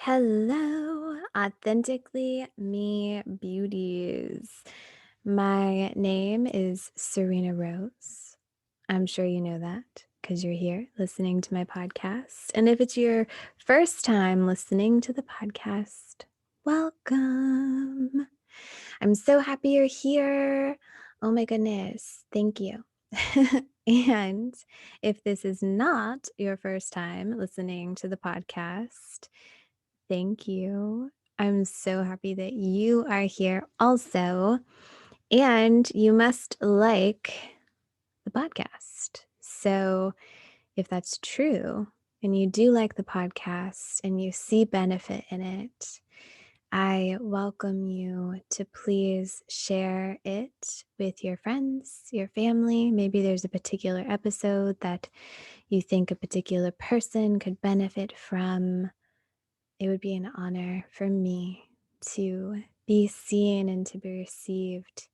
Hello, Authentically Me Beauties. My name is Serena Rose. I'm sure you know that because you're here listening to my podcast. And if it's your first time listening to the podcast, welcome. I'm so happy you're here. Oh my goodness. Thank you. And if this is not your first time listening to the podcast, thank you. I'm so happy that you are here also. And you must like the podcast. So if that's true and you do like the podcast and you see benefit in it, I welcome you to please share it with your friends, your family. Maybe there's a particular episode that you think a particular person could benefit from. It would be an honor for me to be seen and to be received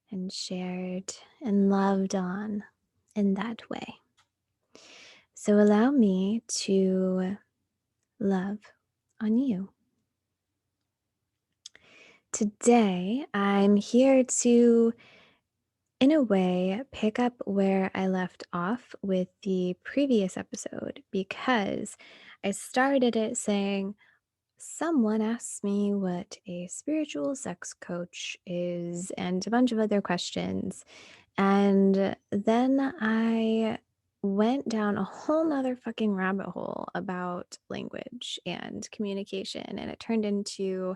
and shared and loved on in that way. So allow me to love on you. Today, I'm here to, in a way, pick up where I left off with the previous episode because I started it saying, someone asked me what a spiritual sex coach is and a bunch of other questions. And then I went down a whole nother fucking rabbit hole about language and communication. And it turned into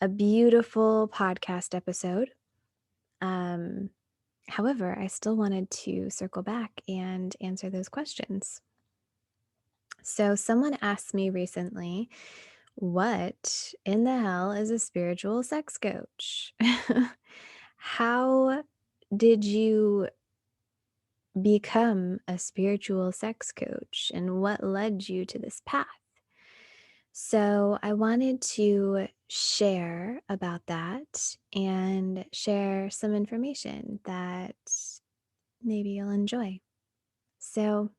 a beautiful podcast episode. Um, However, I still wanted to circle back and answer those questions. So, someone asked me recently, what in the hell is a spiritual sex coach? How did you become a spiritual sex coach and what led you to this path? So, I wanted to share about that and share some information that maybe you'll enjoy. So,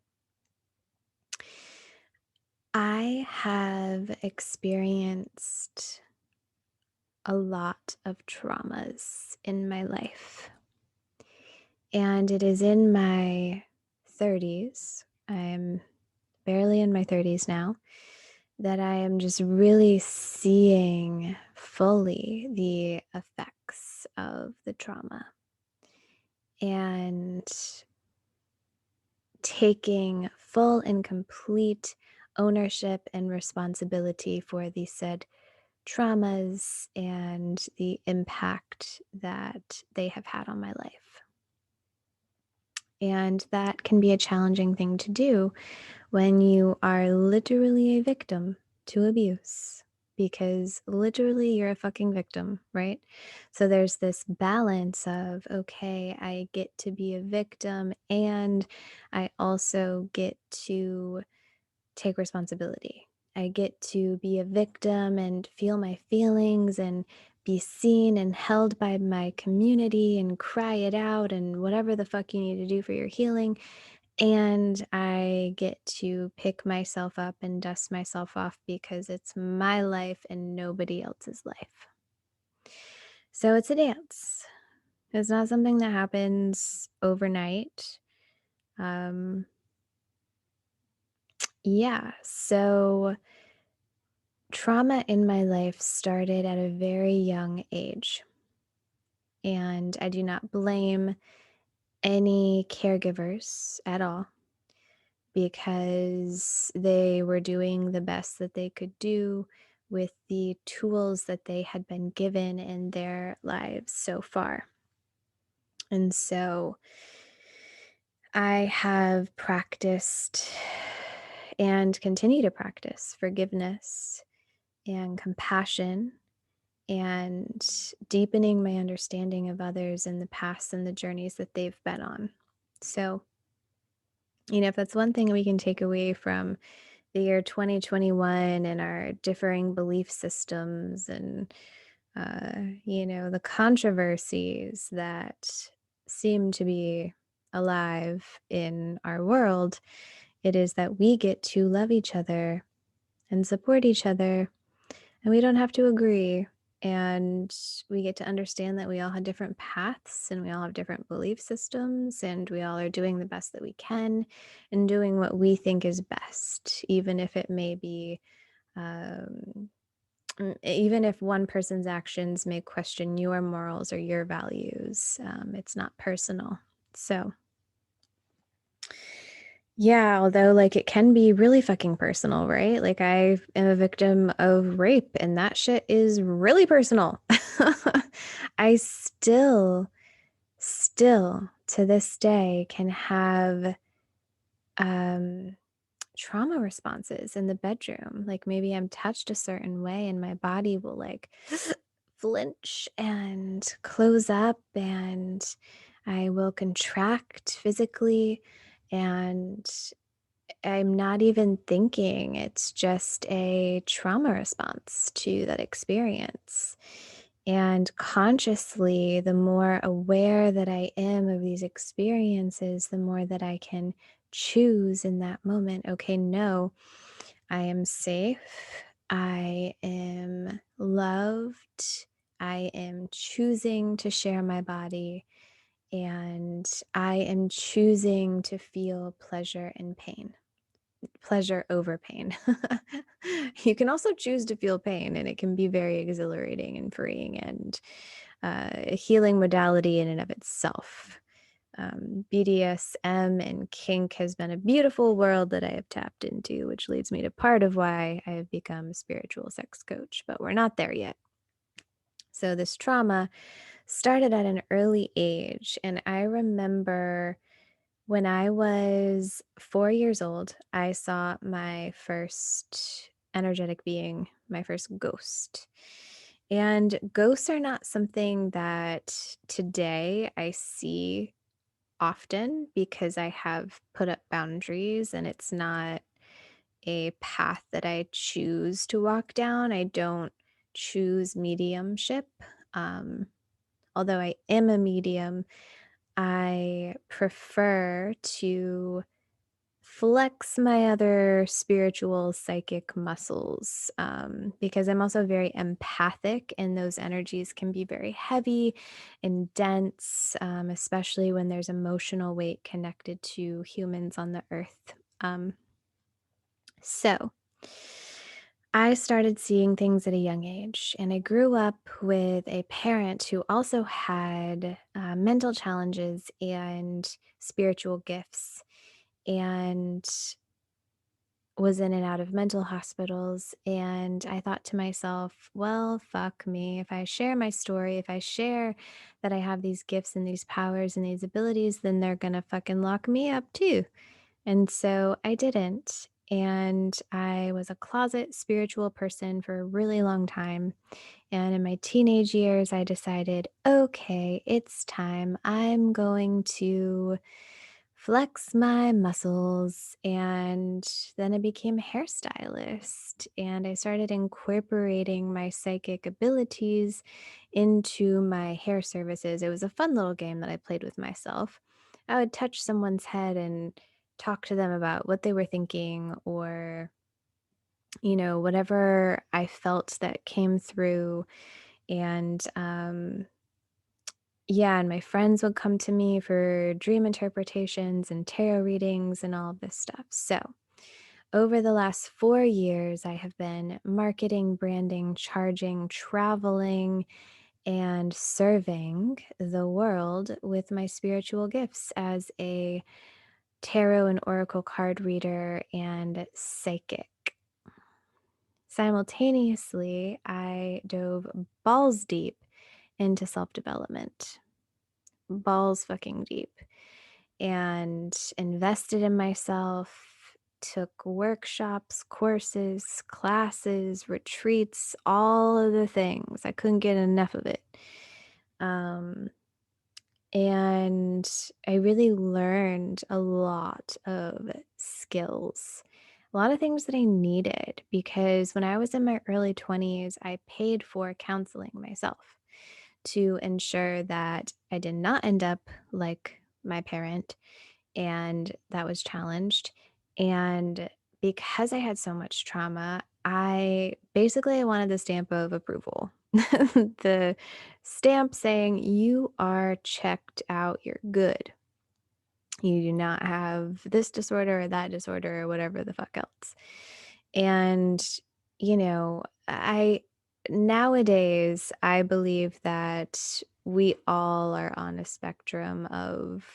I have experienced a lot of traumas in my life. And it is in my 30s, I'm barely in my 30s now, that I am just really seeing fully the effects of the trauma and taking full and complete ownership and responsibility for the said traumas and the impact that they have had on my life. And that can be a challenging thing to do when you are literally a victim to abuse, because literally you're a fucking victim, right? So there's this balance of, okay, I get to be a victim and I also get to take responsibility. I get to be a victim and feel my feelings and be seen and held by my community and cry it out and whatever the fuck you need to do for your healing. And I get to pick myself up and dust myself off because it's my life and nobody else's life. So it's a dance. It's not something that happens overnight. Um, so trauma in my life started at a very young age. And I do not blame any caregivers at all because they were doing the best that they could do with the tools that they had been given in their lives so far. And so I have practiced and continue to practice forgiveness and compassion and deepening my understanding of others in the past and the journeys that they've been on. So, if that's one thing we can take away from the year 2021 and our differing belief systems and, the controversies that seem to be alive in our world, it is that we get to love each other and support each other And we don't have to agree. And we get to understand that we all have different paths and we all have different belief systems, and we all are doing the best that we can and doing what we think is best, even if it may be, um, even if one person's actions may question your morals or your values. It's not personal. So, yeah, although like it can be really fucking personal, right? Like I am a victim of rape and that shit is really personal. I still to this day can have um trauma responses in the bedroom. Like maybe I'm touched a certain way and my body will like flinch and close up, and I will contract physically, and I'm not even thinking. It's just a trauma response to that experience. And consciously, the more aware that I am of these experiences, the more that I can choose in that moment. Okay, no, I am safe. I am loved. I am choosing to share my body. And I am choosing to feel pleasure and pain, pleasure over pain. You can also choose to feel pain, and it can be very exhilarating and freeing and a healing modality in and of itself. BDSM and kink has been a beautiful world that I have tapped into, which leads me to part of why I have become a spiritual sex coach, but we're not there yet. So, this trauma started at an early age, and I remember when I was 4 years old, I saw my first energetic being, my first ghost. And ghosts are not something that today I see often because I have put up boundaries and it's not a path that I choose to walk down. I don't choose mediumship. Um, Although I am a medium, I prefer to flex my other spiritual psychic muscles, because I'm also very empathic, and those energies can be very heavy and dense, especially when there's emotional weight connected to humans on the earth. So I started seeing things at a young age, and I grew up with a parent who also had mental challenges and spiritual gifts, and was in and out of mental hospitals. And I thought to myself, well, fuck me. If I share my story, if I share that I have these gifts and these powers and these abilities, then they're going to fucking lock me up too. And so I didn't. And I was a closet spiritual person for a really long time. And in my teenage years, I decided, okay, it's time. I'm going to flex my muscles. And then I became a hairstylist, and I started incorporating my psychic abilities into my hair services. It was a fun little game that I played with myself. I would touch someone's head and talk to them about what they were thinking, or whatever I felt that came through. And yeah, and my friends would come to me for dream interpretations and tarot readings and all of this stuff. So, over the last 4 years, I have been marketing, branding, charging, traveling, and serving the world with my spiritual gifts as a tarot and oracle card reader and psychic. Simultaneously, I dove balls deep into self development, balls fucking deep, and invested in myself, took workshops, courses, classes, retreats, all of the things. I couldn't get enough of it. Um, and I really learned a lot of skills, a lot of things that I needed, because when I was in my early 20s, I paid for counseling myself to ensure that I did not end up like my parent, and that was challenged. And because I had so much trauma, I wanted the stamp of approval. The stamp saying you are checked out, you're good. You do not have this disorder or that disorder or whatever the fuck else. And, I nowadays I believe that we all are on a spectrum of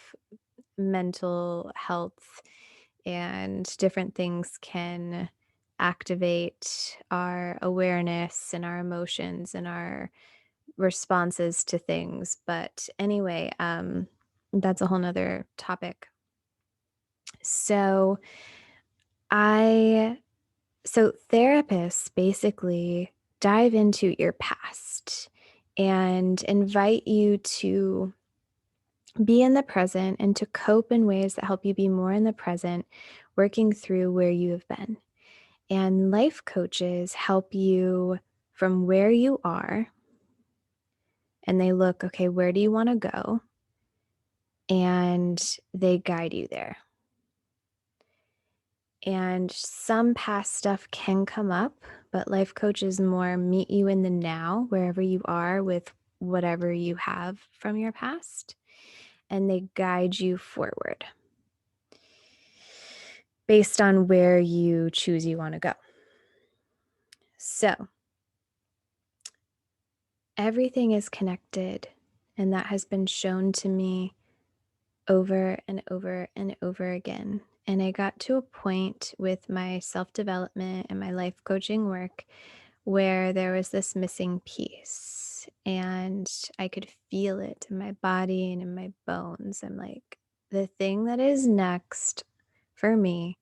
mental health, and different things can activate our awareness and our emotions and our responses to things. But anyway, that's a whole nother topic. So I so therapists basically dive into your past and invite you to be in the present and to cope in ways that help you be more in the present, working through where you have been. And life coaches help you from where you are, and they look, okay, where do you want to go? And they guide you there. And some past stuff can come up, but life coaches more meet you in the now, wherever you are with whatever you have from your past, and they guide you forward based on where you choose you want to go. So everything is connected, and that has been shown to me over and over and over again. And I got to a point with my self-development and my life coaching work where there was this missing piece, and I could feel it in my body and in my bones. I'm like, the thing that is next for me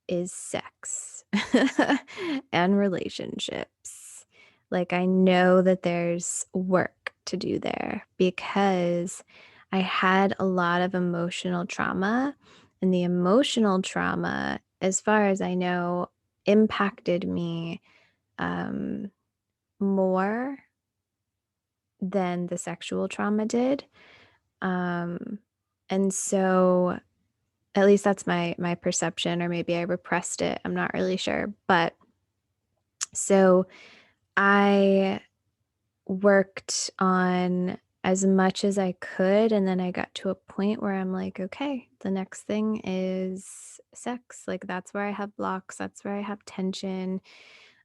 is sex and relationships. Like, I know that there's work to do there because I had a lot of emotional trauma, and the emotional trauma, as far as I know, impacted me more than the sexual trauma did. And so at least that's my perception, or maybe I repressed it. I'm not really sure. But so I worked on as much as I could, and then I got to a point where I'm like, okay, the next thing is sex. Like, that's where I have blocks, that's where I have tension.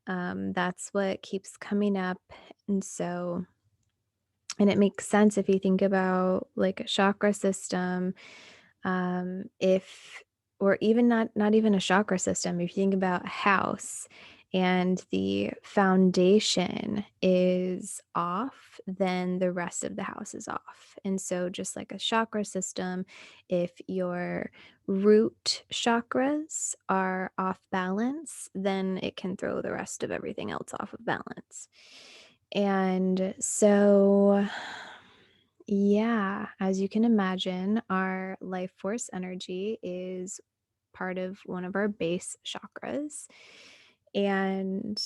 That's what keeps coming up. And it makes sense if you think about like a chakra system, if or even not even a chakra system. If you think about a house and the foundation is off, then the rest of the house is off. And so just like a chakra system, if your root chakras are off balance, then it can throw the rest of everything else off of balance. And so, yeah, as you can imagine, our life force energy is part of one of our base chakras. And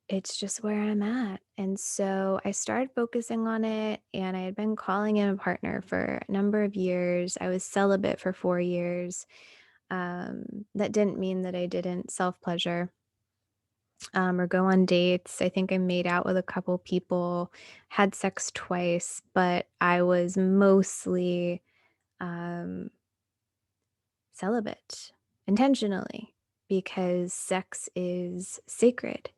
it's just where I'm at. And so I started focusing on it, and I had been calling in a partner for a number of years. I was celibate for 4 years. That didn't mean that I didn't self pleasure or go on dates. I think I made out with a couple people, had sex twice, but I was mostly um, celibate intentionally, because sex is sacred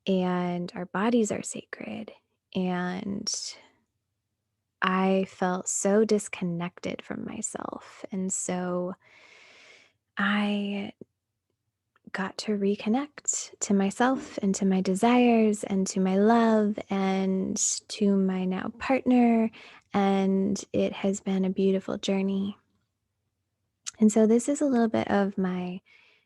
and our bodies are sacred. And I felt so disconnected from myself. And so I got to reconnect to myself and to my desires and to my love and to my now partner. And it has been a beautiful journey. And so, this is a little bit of my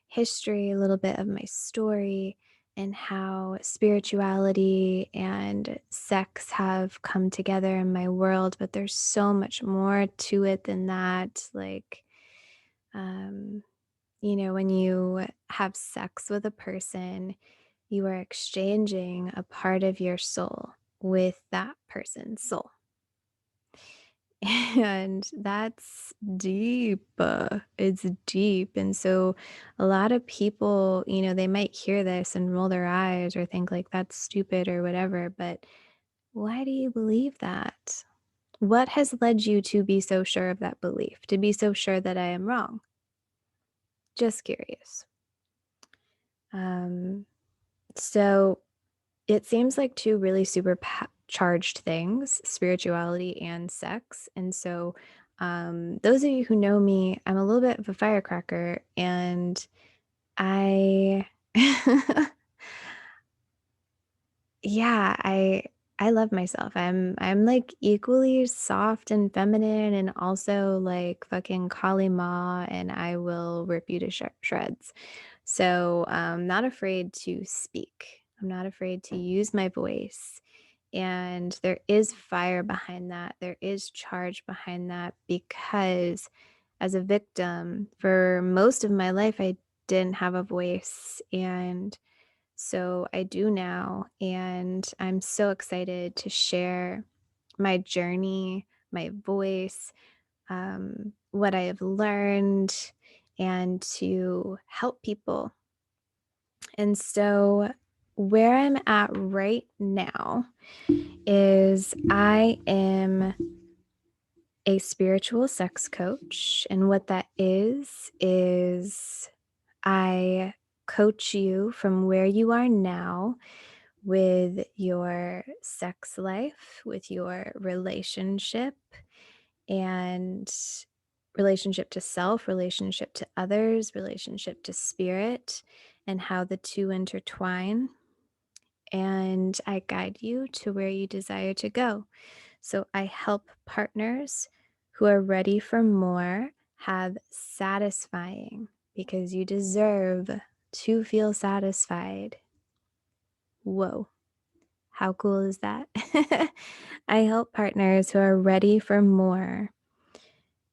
history, a little bit of my story, and how spirituality and sex have come together in my world. But there's so much more to it than that. Like, when you have sex with a person, you are exchanging a part of your soul with that person's soul. And that's deep. It's deep. And so a lot of people, they might hear this and roll their eyes or think like that's stupid or whatever, but why do you believe that? What has led you to be so sure of that belief, to be so sure that I am wrong? Just curious. Um, so it seems like two really super charged things, spirituality and sex. And so, those of you who know me, I'm a little bit of a firecracker, and I, yeah, I love myself. I'm like equally soft and feminine, and also like fucking Kali Ma, and I will rip you to shreds. So I'm not afraid to speak. I'm not afraid to use my voice. And there is fire behind that. There is charge behind that because as a victim, for most of my life, I didn't have a voice. And so I do now. And I'm so excited to share my journey, my voice, what I have learned, and to help people. And so, where I'm at right now is I am a spiritual sex coach. And what that is I coach you from where you are now with your sex life, with your relationship, and relationship to self, relationship to others, relationship to spirit, and how the two intertwine. And I guide you to where you desire to go. So I help partners who are ready for more have satisfying, because you deserve to feel satisfied. Whoa, how cool is that? I help partners who are ready for more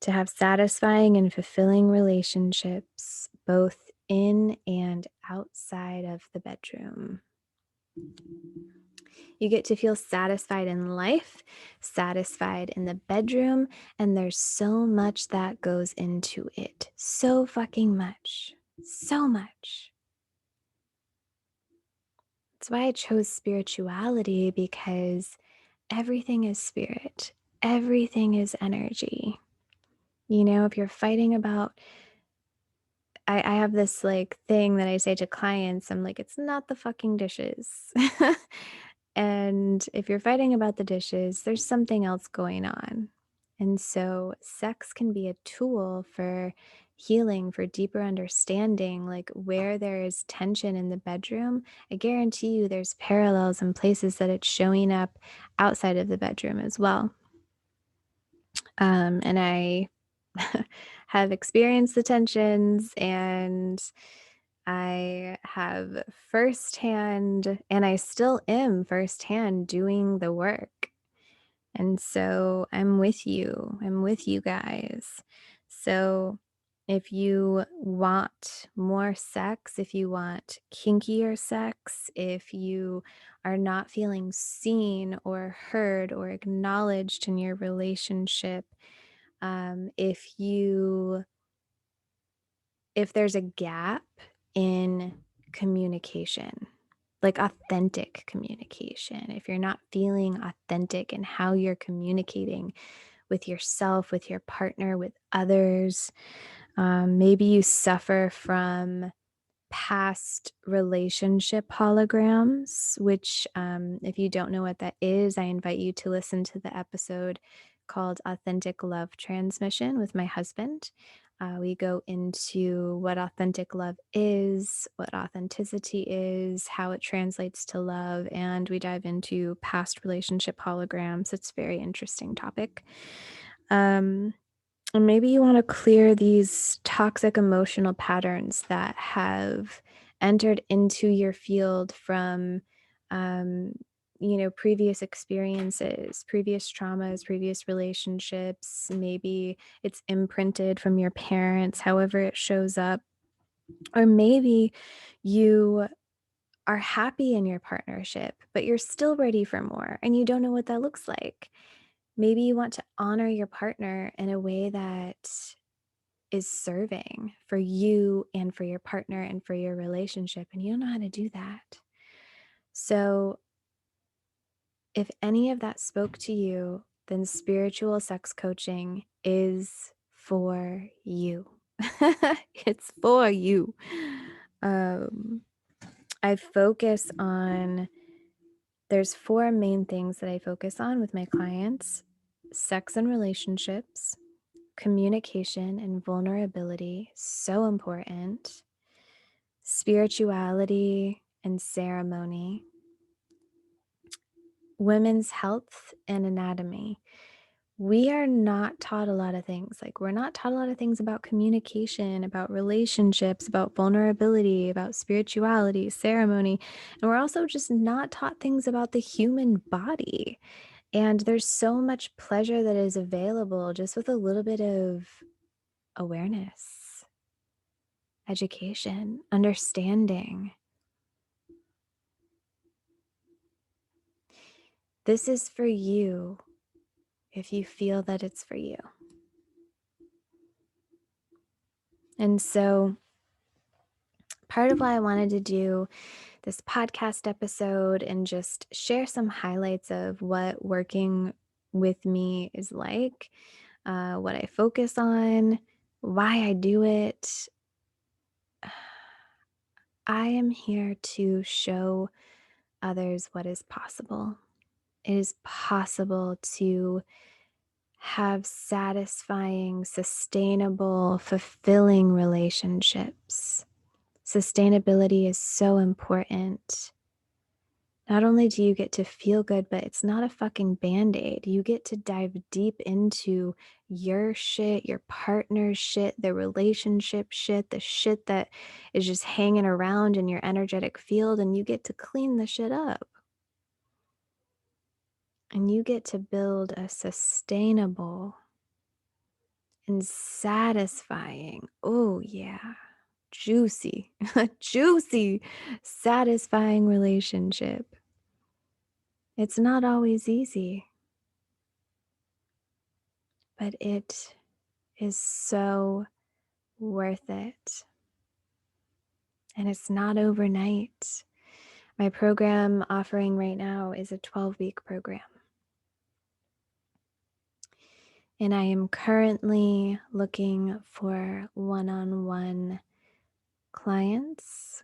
to have satisfying and fulfilling relationships, both in and outside of the bedroom. You get to feel satisfied in life, satisfied in the bedroom, and there's so much that goes into it. So fucking much. So much. That's why I chose spirituality, because everything is spirit, everything is energy. If you're fighting about, I have this like thing that I say to clients, I'm like, it's not the fucking dishes. And if you're fighting about the dishes, there's something else going on. And so sex can be a tool for healing, for deeper understanding, like where there is tension in the bedroom. I guarantee you there's parallels and places that it's showing up outside of the bedroom as well. And I have experienced the tensions, and I have firsthand, and I still am firsthand doing the work. And so I'm with you. I'm with you guys. So if you want more sex, if you want kinkier sex, if you are not feeling seen or heard or acknowledged in your relationship, if there's a gap in communication, like authentic communication, if you're not feeling authentic in how you're communicating with yourself, with your partner, with others, maybe you suffer from past relationship holograms, which, if you don't know what that is, I invite you to listen to the episode called Authentic Love Transmission with my husband. We go into what authentic love is, what authenticity is, how it translates to love, and we dive into past relationship holograms. It's a very interesting topic. And maybe you want to clear these toxic emotional patterns that have entered into your field from, um, previous experiences, previous traumas, previous relationships. Maybe it's imprinted from your parents, however it shows up. Or maybe you are happy in your partnership, but you're still ready for more and you don't know what that looks like. Maybe you want to honor your partner in a way that is serving for you and for your partner and for your relationship, and you don't know how to do that. So, if any of that spoke to you, then spiritual sex coaching is for you. It's for you. Um, I focus on, there's four main things that I focus on with my clients: sex and relationships, communication and vulnerability, so important, spirituality and ceremony, women's health and anatomy. We are not taught a lot of things. Like, we're not taught a lot of things about communication, about relationships, about vulnerability, about spirituality, ceremony. And we're also just not taught things about the human body. And there's so much pleasure that is available just with a little bit of awareness, education, understanding. This is for you if you feel that it's for you. And so, part of why I wanted to do this podcast episode and just share some highlights of what working with me is like, what I focus on, why I do it. I am here to show others what is possible. It is possible to have satisfying, sustainable, fulfilling relationships. Sustainability is so important. Not only do you get to feel good, but it's not a fucking band-aid. You get to dive deep into your shit, your partner's shit, the relationship shit, the shit that is just hanging around in your energetic field, and you get to clean the shit up. And you get to build a sustainable and satisfying, oh yeah, juicy, juicy, satisfying relationship. It's not always easy, but it is so worth it. And it's not overnight. My program offering right now is a 12-week program. And I am currently looking for one-on-one clients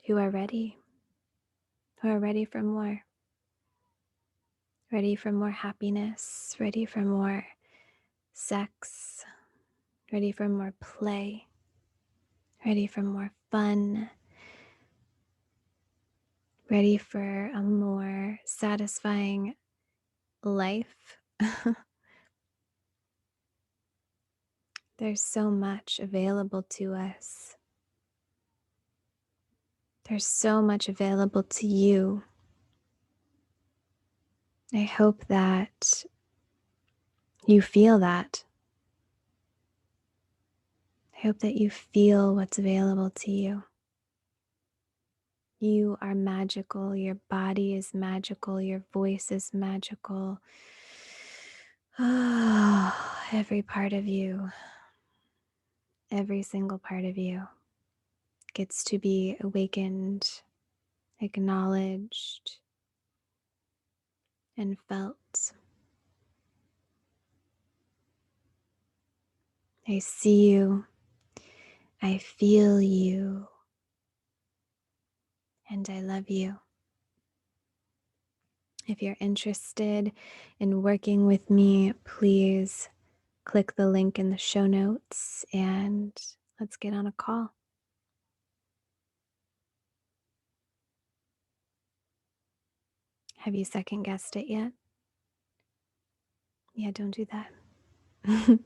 who are ready for more, ready for more happiness, ready for more sex, ready for more play, ready for more fun, ready for a more satisfying life. There's so much available to us. There's so much available to you. I hope that you feel that. I hope that you feel what's available to you. You are magical. Your body is magical. Your voice is magical. Oh, every part of you, every single part of you gets to be awakened, acknowledged, and felt. I see you. I feel you. And I love you. If you're interested in working with me, please click the link in the show notes and let's get on a call. Have you second guessed it yet? Yeah, don't do that.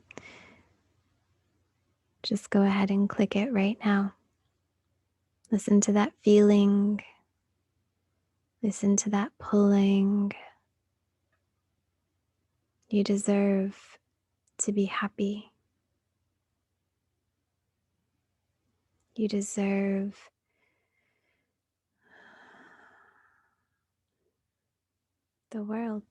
Just go ahead and click it right now. Listen to that feeling. Listen to that pulling. You deserve to be happy. You deserve the world.